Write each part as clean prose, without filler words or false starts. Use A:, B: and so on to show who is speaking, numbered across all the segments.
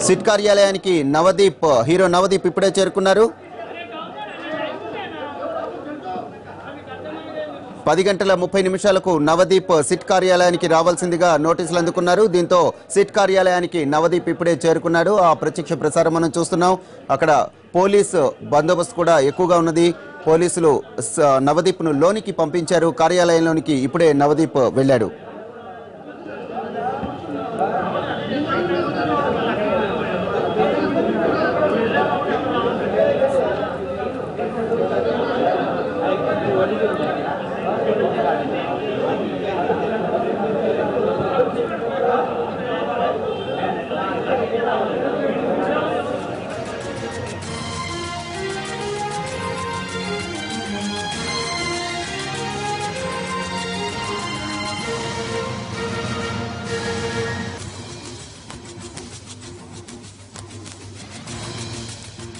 A: SIT కార్యాలయానికి Navdeep hero Navdeep ఇప్పుడే చేరుకున్నారు. 10:30 నవదీప్ సిట్ కార్యాలయానికి రావాల్సిందిగా నోటీసులు అందుకున్నారు. దీంతో సిట్ కార్యాలయానికి నవదీప్ ఇప్పుడే చేరుకున్నాడు. ఆ ప్రత్యక్ష ప్రసారం మనం చూస్తున్నాం. అక్కడ పోలీసు బందోబస్తు కూడా ఎక్కువగా ఉన్నది. పోలీసులు నవదీప్ను లోనికి పంపించారు. కార్యాలయంలోనికి ఇప్పుడే నవదీప్ వెళ్ళాడు.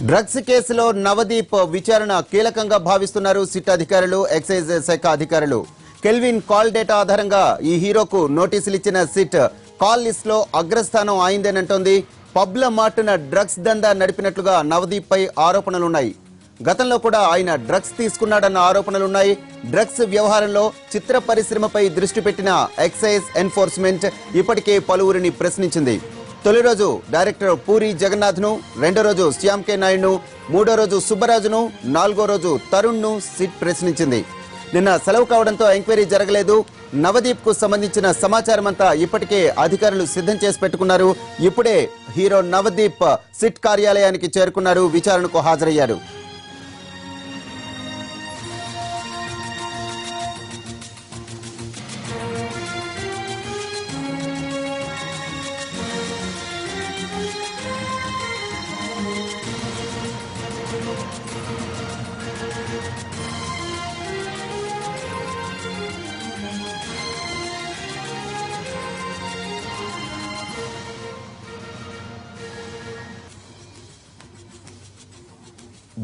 A: డ్రగ్స్ కేసులో నవదీప్ విచారణ కీలకంగా భావిస్తున్నారు సిట్ అధికారులు, ఎక్సైజ్ శాఖ అధికారులు. కెల్విన్ కాల్ డేటా ఆధారంగా ఈ హీరోకు నోటీసులు ఇచ్చిన సిట్ కాల్ లిస్ట్ లో అగ్రస్థానం అయిందేనంటోంది. పబ్ల మాటున డ్రగ్స్ దందా నడిపినట్లుగా నవదీప్ పై ఆరోపణలున్నాయి. గతంలో కూడా ఆయన డ్రగ్స్ తీసుకున్నాడన్న ఆరోపణలున్నాయి. డ్రగ్స్ వ్యవహారంలో చిత్ర పరిశ్రమపై దృష్టి పెట్టిన ఎక్సైజ్ ఎన్ఫోర్స్మెంట్ ఇప్పటికే పలువురిని ప్రశ్నించింది. తొలి రోజు డైరెక్టర్ పూరి జగన్నాథ్ను, రెండో రోజు శ్యామ్ కే నాయుడును, మూడో రోజు సుబ్బరాజును, నాలుగో రోజు తరుణ్ను సిట్ ప్రశ్నించింది. నిన్న సెలవు కావడంతో ఎంక్వైరీ జరగలేదు. నవదీప్ కు సంబంధించిన సమాచారం అంతా ఇప్పటికే అధికారులు సిద్ధం చేసి పెట్టుకున్నారు. ఇప్పుడే హీరో నవదీప్ సిట్ కార్యాలయానికి చేరుకున్నారు, విచారణకు హాజరయ్యారు.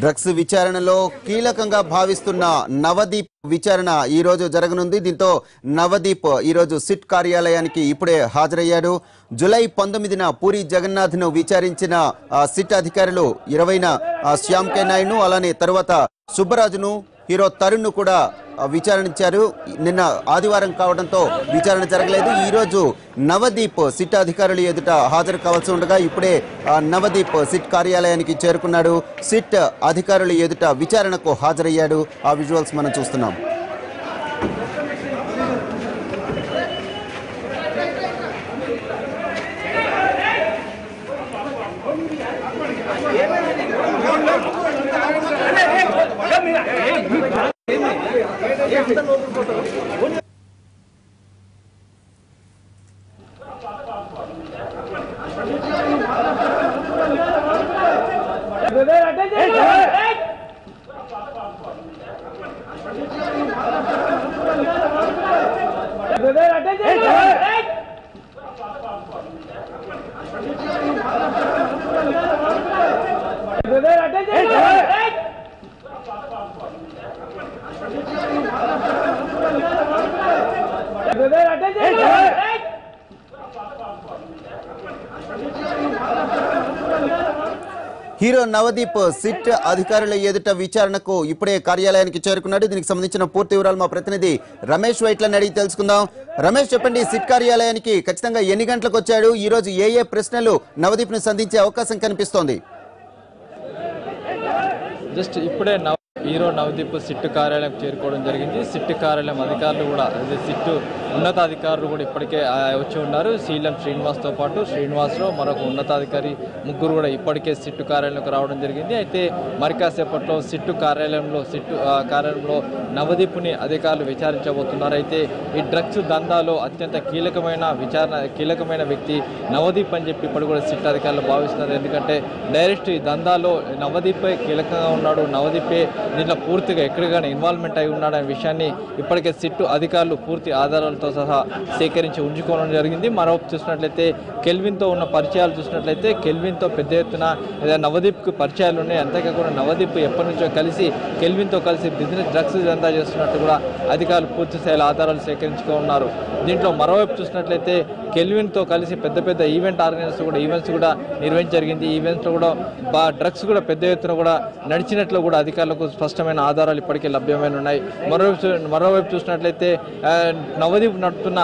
A: డ్రగ్స్ విచారణలో కీలకంగా భావిస్తున్న నవదీప్ విచారణ ఈ రోజు జరగనుంది. దీంతో నవదీప్ ఈ రోజు సిట్ కార్యాలయానికి ఇప్పుడే హాజరయ్యాడు. జూలై 19న పూరి జగన్నాథ్ను విచారించిన సిట్ అధికారులు 20న శ్యామ్ కే నాయుడును, అలానే తర్వాత సుబ్బరాజును, హీరో తరుణ్ను కూడా విచారించారు. నిన్న ఆదివారం కావడంతో విచారణ జరగలేదు. ఈ రోజు నవదీప్ సిట్ అధికారులు ఎదుట హాజరు కావాల్సి ఉండగా ఇప్పుడే నవదీప్ సిట్ కార్యాలయానికి చేరుకున్నాడు. సిట్ అధికారులు ఎదుట విచారణకు హాజరయ్యాడు. ఆ విజువల్స్ మనం చూస్తున్నాం. హీరో నవదీప్ సిట్ అధికారుల ఎదుట విచారణకు ఇప్పుడే కార్యాలయానికి చేరుకున్నాడు. దీనికి సంబంధించిన పూర్తి వివరాలు మా ప్రతినిధి రమేష్ వైట్లని అడిగి తెలుసుకుందాం. రమేష్, చెప్పండి, సిట్ కార్యాలయానికి ఖచ్చితంగా ఎన్ని గంటలకు వచ్చాడు? ఈ రోజు ఏ ప్రశ్నలు నవదీప్ ను సంధించే అవకాశం కనిపిస్తోంది?
B: జస్ట్ ఇప్పుడే హీరో నవదీప్ సిట్ కార్యాలయం చేరుకోవడం జరిగింది. సిట్ కార్యాలయం అధికారులు కూడా, సిట్ ఉన్నతాధికారులు కూడా ఇప్పటికే వచ్చి ఉన్నారు. సీఎం శ్రీనివాస్తో పాటు శ్రీనివాసరావు, మరొక ఉన్నతాధికారి, ముగ్గురు కూడా ఇప్పటికే సిట్టు కార్యాలయంలోకి రావడం జరిగింది. అయితే మరి కాసేపట్లో సిట్టు కార్యాలయంలో నవదీప్ని అధికారులు విచారించబోతున్నారు. అయితే ఈ డ్రగ్స్ దందాలో అత్యంత కీలకమైన వ్యక్తి నవదీప్ అని చెప్పి ఇప్పుడు కూడా సిట్ అధికారులు భావిస్తున్నారు. ఎందుకంటే డైరెక్ట్ ఈ దందాలో నవదీపే కీలకంగా ఉన్నాడు, నవదీపే దీంట్లో పూర్తిగా ఎక్కడికైనా ఇన్వాల్వ్మెంట్ అయి ఉన్నాడనే విషయాన్ని ఇప్పటికే సిట్టు అధికారులు పూర్తి ఆధారాలతో సహా సేకరించి ఉంచుకోవడం జరిగింది. మరోవైపు చూసినట్లయితే కెల్విన్తో ఉన్న పరిచయాలు చూసినట్లయితే కెల్విన్తో పెద్ద ఎత్తున నవదీప్కు పరిచయాలు ఉన్నాయి. అంతేకాకుండా నవదీప్ ఎప్పటి నుంచో కలిసి కెల్విన్తో కలిసి బిజినెస్ డ్రగ్స్ దందా చేస్తున్నట్టు కూడా అధికారులు పూర్తి స్థాయిలో ఆధారాలు సేకరించుకున్నారు. దీంట్లో మరోవైపు చూసినట్లయితే కెల్విన్తో కలిసి పెద్ద పెద్ద ఈవెంట్ ఆర్గనైజర్స్ కూడా ఈవెంట్స్ కూడా నిర్వహించడం జరిగింది. ఈవెంట్స్లో కూడా డ్రగ్స్ కూడా పెద్ద ఎత్తున కూడా నడిచినట్లు కూడా అధికారులకు స్పష్టమైన ఆధారాలు ఇప్పటికే లభ్యమైన ఉన్నాయి. మరోవైపు చూసినట్లయితే నవదీప్ నడుపుతున్న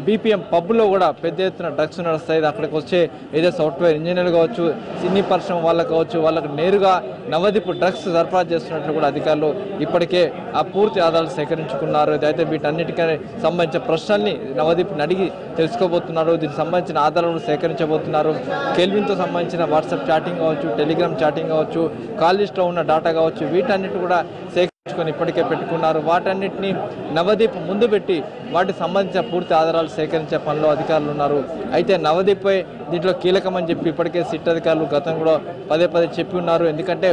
B: బీపీఎం పబ్లో కూడా పెద్ద ఎత్తున డ్రగ్స్ నడుస్తాయి. అక్కడికి వచ్చే ఏదో సాఫ్ట్వేర్ ఇంజనీర్లు కావచ్చు, సినీ పరిశ్రమ వాళ్ళకు కావచ్చు, వాళ్ళకు నేరుగా నవదీప్ డ్రగ్స్ సరఫరా చేస్తున్నట్లు కూడా అధికారులు ఇప్పటికే ఆ పూర్తి ఆధారాలు సేకరించుకున్నారు. అయితే వీటన్నిటికీ సంబంధించిన ప్రశ్నల్ని నవదీప్ని అడిగి తెలుసుకోబోతున్నారు. దీనికి సంబంధించిన ఆధారాలు సేకరించబోతున్నారు. కెల్విన్తో సంబంధించిన వాట్సాప్ చాటింగ్ కావచ్చు, టెలిగ్రామ్ చాటింగ్ కావచ్చు, కాల్ లిస్ట్లో ఉన్న డేటా కావచ్చు, వీటన్నిటి కూడా సేకరించుకొని ఇప్పటికే పెట్టుకున్నారు. వాటన్నిటిని నవదీప్ ముందు పెట్టి వాటికి సంబంధించిన పూర్తి ఆధారాలు సేకరించే పనిలో అధికారులు ఉన్నారు. అయితే నవదీప్పై దీంట్లో కీలకమని చెప్పి ఇప్పటికే సిట్ అధికారులు గతం కూడా పదే చెప్పి ఉన్నారు. ఎందుకంటే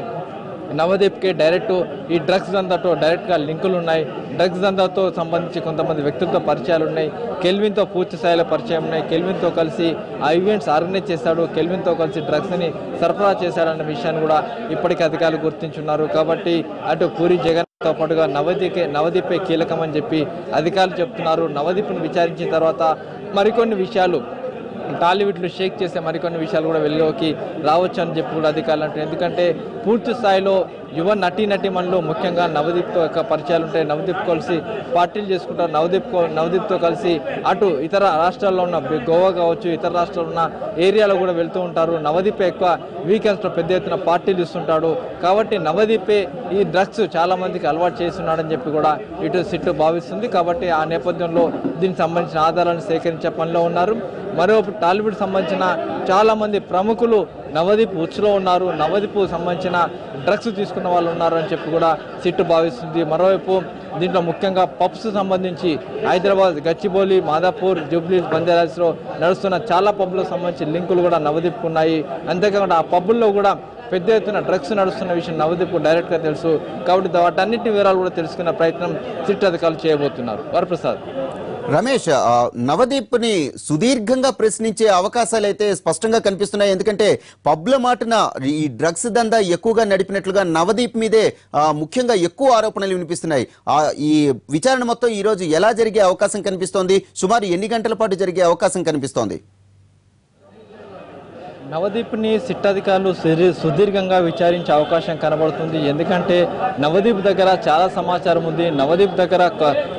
B: నవదీప్కి డైరెక్ట్ ఈ డ్రగ్స్ దందాతో డైరెక్ట్గా లింకులు ఉన్నాయి. డ్రగ్స్ దందాతో సంబంధించి కొంతమంది వ్యక్తులతో పరిచయాలు ఉన్నాయి. కెల్విన్తో పూర్తి స్థాయిలో పరిచయం ఉన్నాయి. కెల్విన్తో కలిసి ఆ ఈవెంట్స్ ఆర్గనైజ్ చేశాడు, కెల్విన్తో కలిసి డ్రగ్స్ని సరఫరా చేశాడన్న విషయాన్ని కూడా ఇప్పటికే అధికారులు గుర్తించున్నారు. కాబట్టి అటు పూరి జగన్తో పాటుగా నవదీపే కీలకమని చెప్పి అధికారులు చెప్తున్నారు. నవదీప్ను విచారించిన తర్వాత మరికొన్ని విషయాలు టాలీవుడ్లో షేక్ చేసే మరికొన్ని విషయాలు కూడా వెలుగులోకి రావచ్చు అని చెప్పి కూడా అధికారులు అంటారు. ఎందుకంటే పూర్తి స్థాయిలో యువ నటీమణులు ముఖ్యంగా నవదీప్తో యొక్క పరిచయాలు ఉంటాయి. నవదీప్ కలిసి పార్టీలు చేసుకుంటారు. నవదీప్తో కలిసి అటు ఇతర రాష్ట్రాల్లో ఉన్న గోవా కావచ్చు, ఇతర రాష్ట్రాల్లో ఉన్న ఏరియాలో కూడా వెళ్తూ ఉంటారు. నవదీప్ ఎక్కువ వీకెండ్స్లో పెద్ద ఎత్తున పార్టీలు ఇస్తుంటాడు. కాబట్టి నవదీపే ఈ డ్రగ్స్ చాలా మందికి అలవాటు చేస్తున్నాడని చెప్పి కూడా ఇటు సిట్టు భావిస్తుంది. కాబట్టి ఆ నేపథ్యంలో దీనికి సంబంధించిన ఆధారాలను సేకరించే పనిలో ఉన్నారు. మరోవైపు టాలీవుడ్ సంబంధించిన చాలామంది ప్రముఖులు నవదీప్ ఉచ్చులో ఉన్నారు. నవదీప్ సంబంధించిన డ్రగ్స్ తీసుకున్న వాళ్ళు ఉన్నారు అని చెప్పి కూడా సిట్టు భావిస్తుంది. మరోవైపు దీంట్లో ముఖ్యంగా పబ్స్ సంబంధించి హైదరాబాద్, గచ్చిబౌలి, మాదాపూర్, జూబ్లీ, బంజారాస్లో నడుస్తున్న చాలా పబ్లకు సంబంధించి లింకులు కూడా నవదీప్కు ఉన్నాయి. అంతేకాకుండా ఆ పబ్బుల్లో కూడా పెద్ద ఎత్తున డ్రగ్స్ నడుస్తున్న విషయం నవదీప్ డైరెక్ట్గా తెలుసు. కాబట్టి వాటన్నింటి వివరాలు కూడా తెలుసుకునే ప్రయత్నం సిట్ అధికారులు చేయబోతున్నారు. వరప్రసాద్.
A: రమేష్, నవదీప్ని సుదీర్ఘంగా ప్రశ్నించే అవకాశాలు అయితే స్పష్టంగా కనిపిస్తున్నాయి. ఎందుకంటే పబ్ల మాటన ఈ డ్రగ్స్ దందా ఎక్కువగా నడిపినట్లుగా నవదీప్ మీదే ముఖ్యంగా ఎక్కువ ఆరోపణలు వినిపిస్తున్నాయి. ఈ విచారణ మొత్తం ఈ రోజు ఎలా జరిగే అవకాశం కనిపిస్తోంది? సుమారు ఎన్ని గంటల పాటు జరిగే అవకాశం కనిపిస్తోంది?
B: నవదీప్ని సిట్ అధికారులు సుదీర్ఘంగా విచారించే అవకాశం కనబడుతుంది. ఎందుకంటే నవదీప్ దగ్గర చాలా సమాచారం ఉంది. నవదీప్ దగ్గర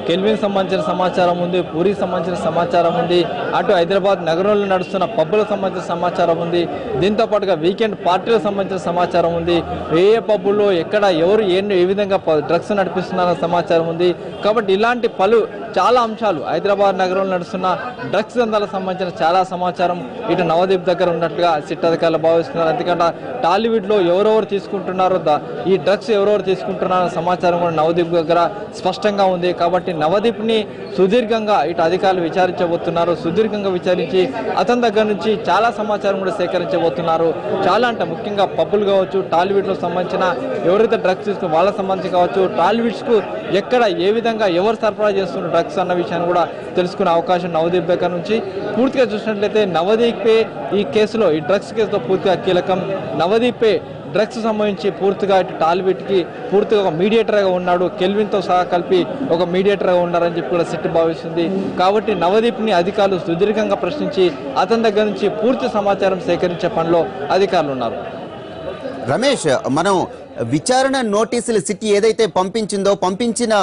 B: కెల్విన్ సంబంధించిన సమాచారం ఉంది, పూరికి సంబంధించిన సమాచారం ఉంది, అటు హైదరాబాద్ నగరంలో నడుస్తున్న పబ్బులకు సంబంధించిన సమాచారం ఉంది. దీంతో పాటుగా వీకెండ్ పార్టీలకు సంబంధించిన సమాచారం ఉంది. ఏ పబ్బుల్లో ఎక్కడ ఎవరు ఏ విధంగా డ్రగ్స్ నడిపిస్తున్నారన్న సమాచారం ఉంది. కాబట్టి ఇలాంటి చాలా అంశాలు హైదరాబాద్ నగరంలో నడుస్తున్న డ్రగ్స్ దందాలకు సంబంధించిన చాలా సమాచారం ఇటు నవదీప్ దగ్గర ఉన్నట్టుగా సిట్ అధికారులు భావిస్తున్నారు. ఎందుకంటే టాలీవుడ్లో ఎవరెవరు తీసుకుంటున్నారో ఈ డ్రగ్స్ ఎవరెవరు తీసుకుంటున్నారన్న సమాచారం కూడా నవదీప్ దగ్గర స్పష్టంగా ఉంది. కాబట్టి నవదీప్ని సుదీర్ఘంగా ఇటు అధికారులు విచారించబోతున్నారు. సుదీర్ఘంగా విచారించి అతని దగ్గర నుంచి చాలా సమాచారం కూడా సేకరించబోతున్నారు. చాలా అంటే ముఖ్యంగా పబ్బులు కావచ్చు, టాలీవుడ్లో సంబంధించిన ఎవరైతే డ్రగ్స్ తీసుకుని వాళ్ళకి సంబంధించి కావచ్చు, టాలీవుడ్స్కు ఎక్కడ ఏ విధంగా ఎవరు సరఫరా చేస్తున్నారు డ్రగ్స్ అన్న విషయాన్ని కూడా తెలుసుకునే అవకాశం నవదీప్ దగ్గర నుంచి. పూర్తిగా చూసినట్లయితే నవదీపే ఈ కేసులో, ఈ డ్రగ్స్ కేసులో పూర్తిగా కీలకం. నవదీపే డ్రగ్స్ సంబంధించి పూర్తిగా ఇటు టాలీవుడ్కి పూర్తిగా ఒక మీడియేటర్గా ఉన్నాడు. కెల్విన్తో సహా కలిపి ఒక మీడియేటర్గా ఉన్నారని చెప్పి కూడా సిట్ భావిస్తుంది. కాబట్టి నవదీప్ని అధికారులు సుదీర్ఘంగా ప్రశ్నించి అతని దగ్గర నుంచి పూర్తి సమాచారం సేకరించే పనిలో అధికారులు ఉన్నారు.
A: రమేష్, మనం విచారణ నోటీసులు సిట్ ఏదైతే పంపించిన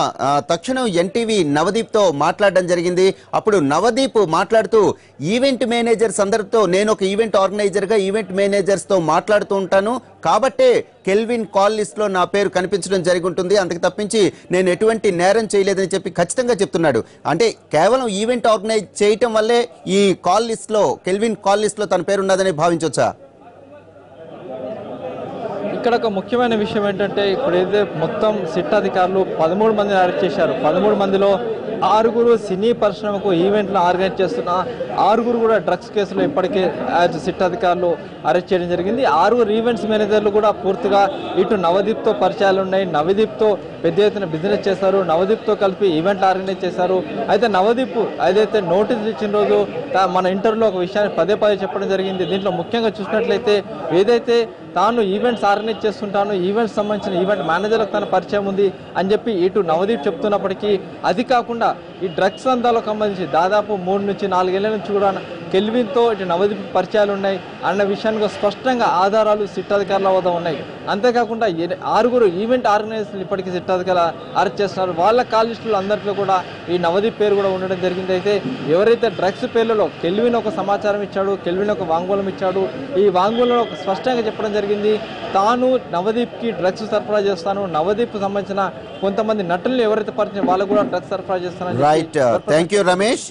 A: తక్షణం ఎన్టీవీ నవదీప్తో మాట్లాడడం జరిగింది. అప్పుడు నవదీప్ మాట్లాడుతూ ఈవెంట్ మేనేజర్స్ అందరితో నేను ఒక ఈవెంట్ ఆర్గనైజర్గా ఈవెంట్ మేనేజర్స్తో మాట్లాడుతూ ఉంటాను, కాబట్టే కెల్విన్ కాల్ లిస్ట్లో నా పేరు కనిపించడం జరిగి ఉంటుంది, అంతకు తప్పించి నేను ఎటువంటి నేరం చేయలేదని చెప్పి ఖచ్చితంగా చెప్తున్నాడు. అంటే కేవలం ఈవెంట్ ఆర్గనైజ్ చేయటం వల్లే ఈ కాల్ లిస్ట్లో, కెల్విన్ కాల్ లిస్ట్లో తన పేరు ఉన్నదని భావించవచ్చా?
B: ఇక్కడ ఒక ముఖ్యమైన విషయం ఏంటంటే ఇప్పుడు ఏదైతే మొత్తం సిట్ అధికారులు 13 మందిని అరెస్ట్ చేశారు. 13 మందిలో 6 సినీ పరిశ్రమకు ఈవెంట్లు ఆర్గనైజ్ చేస్తున్న 6 కూడా డ్రగ్స్ కేసులో ఇప్పటికే సిట్ అధికారులు అరెస్ట్ చేయడం జరిగింది. 6 ఈవెంట్స్ మేనేజర్లు కూడా పూర్తిగా ఇటు నవదీప్తో పరిచయాలు ఉన్నాయి. నవదీప్తో పెద్ద ఎత్తున బిజినెస్ చేశారు. నవదీప్తో కలిపి ఈవెంట్లు ఆర్గనైజ్ చేశారు. అయితే నవదీప్ ఏదైతే నోటీసులు ఇచ్చిన రోజు మన ఇంటర్వ్యూలో ఒక విషయాన్ని పదే చెప్పడం జరిగింది. దీంట్లో ముఖ్యంగా చూసినట్లయితే ఏదైతే తాను ఈవెంట్స్ ఆర్గనైజ్ చేస్తుంటాను, ఈవెంట్స్ సంబంధించిన ఈవెంట్ మేనేజర్లకు తన పరిచయం ఉంది అని చెప్పి ఇటు నవదీప్ చెప్తున్నప్పటికీ అది కాకుండా ఈ డ్రగ్స్ దందాలకు సంబంధించి దాదాపు 3 నుంచి 4 ఏళ్ల నుంచి కూడా కెల్విన్తో ఇటు నవదీప్ పరిచయాలు ఉన్నాయి అన్న విషయానికి స్పష్టంగా ఆధారాలు సిట్ అధికారుల వద్ద ఉన్నాయి. అంతేకాకుండా 6 ఈవెంట్ ఆర్గనైజర్లు ఇప్పటికీ సిట్ అధికారులు అరెస్ట్ చేస్తున్నారు. వాళ్ళ కాల్ లిస్టులు అందరిలో కూడా ఈ నవదీప్ పేరు కూడా ఉండడం జరిగింది. అయితే ఎవరైతే డ్రగ్స్ పేర్లలో కెల్విన్ ఒక సమాచారం ఇచ్చాడు, కెల్విన్ ఒక వాంగ్మూలం ఇచ్చాడు. ఈ వాంగ్మూలంలో స్పష్టంగా చెప్పడం జరిగింది తాను నవదీప్కి డ్రగ్స్ సరఫరా చేస్తాను, నవదీప్ సంబంధించిన కొంతమంది నటులను ఎవరైతే పరిచయం వాళ్ళకు కూడా డ్రగ్స్ సరఫరా చేస్తానని.
A: Right, thank you Ramesh.